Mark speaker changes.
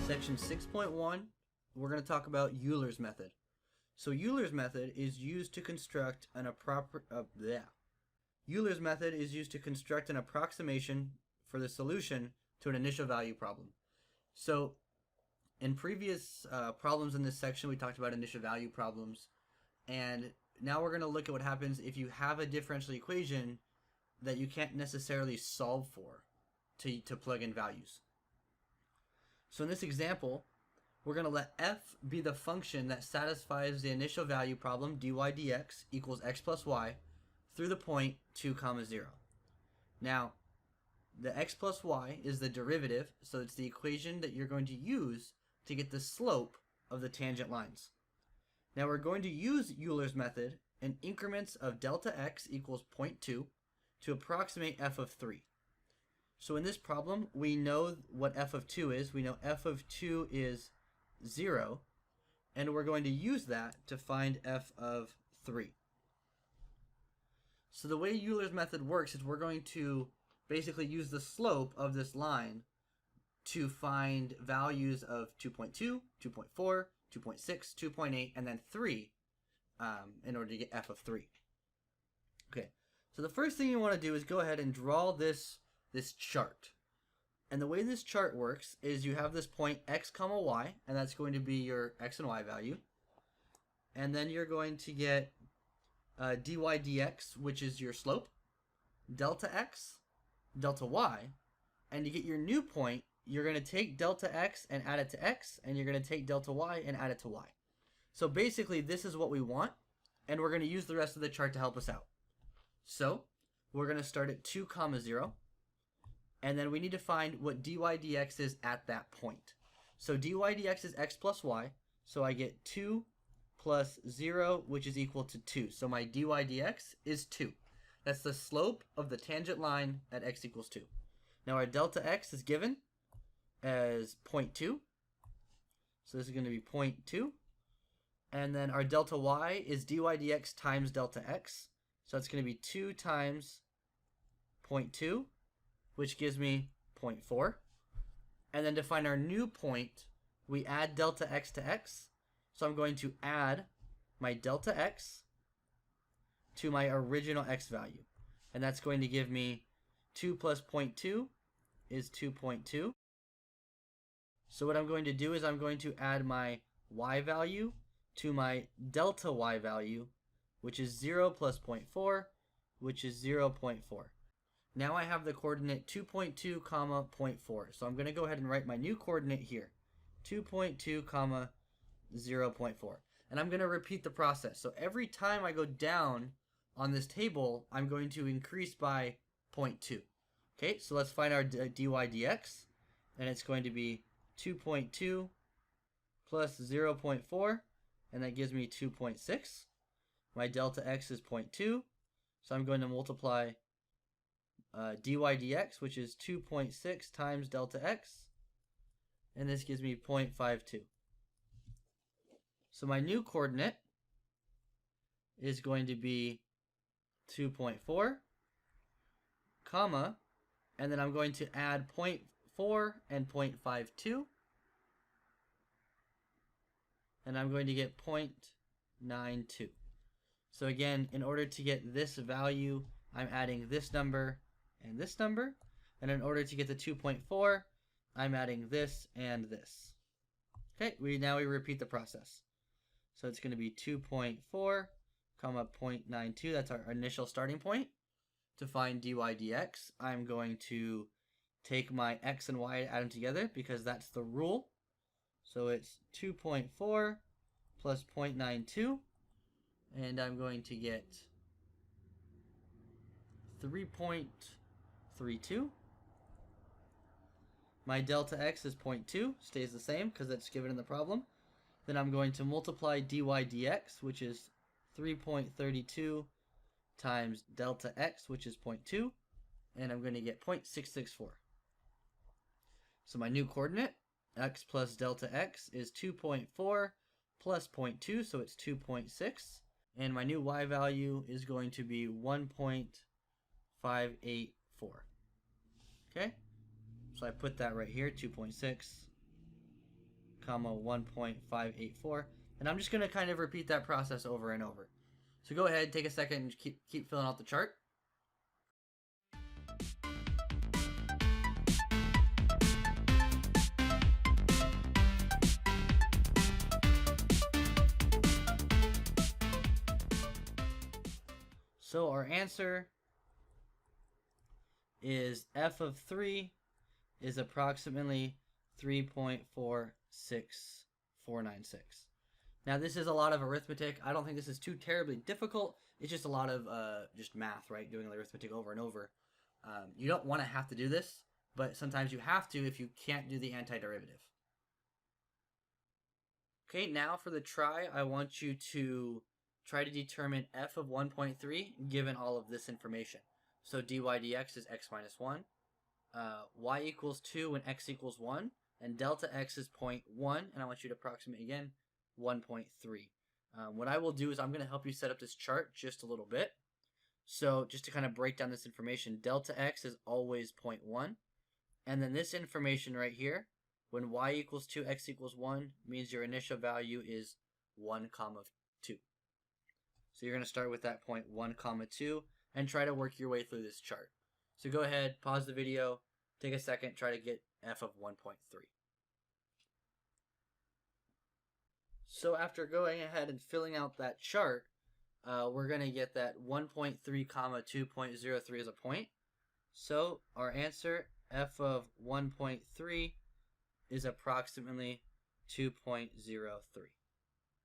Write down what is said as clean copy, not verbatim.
Speaker 1: Section 6.1, we're going to talk about Euler's method. So Euler's method is used to construct an Euler's method is used to construct an approximation for the solution to an initial value problem. So in previous problems in this section, we talked about initial value problems, and now we're going to look at what happens if you have a differential equation that you can't necessarily solve for to plug in values. So in this example, we're going to let f be the function that satisfies the initial value problem dy dx equals x plus y through the point 2, 0. Now, the x plus y is the derivative, so it's the equation that you're going to use to get the slope of the tangent lines. Now we're going to use Euler's method in increments of delta x equals 0.2 to approximate f of 3. So in this problem, we know what f of 2 is. We know f of 2 is 0, and we're going to use that to find f of 3. So the way Euler's method works is we're going to basically use the slope of this line to find values of 2.2, 2.4, 2.6, 2.8, and then 3 in order to get f of 3. Okay, so the first thing you want to do is go ahead and draw this chart. And the way this chart works is you have this point x comma y, and that's going to be your x and y value. And then you're going to get dy dx, which is your slope, delta x, delta y, and to get your new point, you're going to take delta x and add it to x, and you're going to take delta y and add it to y. So basically, this is what we want, and we're going to use the rest of the chart to help us out. So we're going to start at 2, 0, and then we need to find what dy dx is at that point. So dy dx is x plus y, so I get 2 plus 0, which is equal to 2. So my dy dx is 2. That's the slope of the tangent line at x equals 2. Now our delta x is given as 0.2. So this is going to be 0.2. And then our delta y is dy dx times delta x. So it's going to be 2 times 0.2, which gives me 0.4. And then to find our new point, we add delta x to x. So I'm going to add my delta x to my original x value. And that's going to give me 2 plus 0.2 is 2.2. So what I'm going to do is I'm going to add my y value to my delta y value, which is 0 plus 0.4, which is 0.4. Now I have the coordinate 2.2, 0.4. So I'm going to go ahead and write my new coordinate here, 2.2, 0.4. And I'm going to repeat the process. So every time I go down on this table, I'm going to increase by 0.2. Okay, so let's find our dy dx. And it's going to be 2.2 plus 0.4. And that gives me 2.6. My delta x is 0.2. So I'm going to multiply dy dx, which is 2.6 times delta x, and this gives me 0.52. So my new coordinate is going to be 2.4, comma, and then I'm going to add 0.4 and 0.52, and I'm going to get 0.92. So again, in order to get this value, I'm adding this number and this number, and in order to get the 2.4, I'm adding this and this. Okay, now we repeat the process. So it's going to be 2.4, comma 0.92. That's our initial starting point. To find dy dx, I'm going to take my x and y and add them together because that's the rule. So it's 2.4 plus 0.92, and I'm going to get 3.32. My delta x is 0.2, stays the same because that's given in the problem. Then I'm going to multiply dy dx, which is 3.32 times delta x, which is 0.2, and I'm going to get 0.664. So my new coordinate, x plus delta x, is 2.4 plus 0.2, so it's 2.6. And my new y value is going to be 1.584. Okay? So I put that right here, 2.6 comma 1.584. And I'm just going to kind of repeat that process over and over. So go ahead, take a second, and keep filling out the chart. So our answer is f of 3 is approximately 3.46496. Now this is a lot of arithmetic. I don't think this is too terribly difficult. It's just a lot of just math, right? Doing the arithmetic over and over. You don't want to have to do this, but sometimes you have to if you can't do the antiderivative. Okay, now for the try, I want you to try to determine f of 1.3 given all of this information. So dy dx is x minus 1, y equals 2 when x equals 1, and delta x is 0.1, and I want you to approximate again 1.3. What I will do is I'm going to help you set up this chart just a little bit. So just to kind of break down this information, delta x is always 0.1, and then this information right here, when y equals 2, x equals 1, means your initial value is 1, 2. So you're going to start with that point 1, 2, and try to work your way through this chart. So go ahead, pause the video, take a second, try to get f of 1.3. So after going ahead and filling out that chart, we're going to get that 1.3, 2.03 as a point. So our answer, f of 1.3, is approximately 2.03.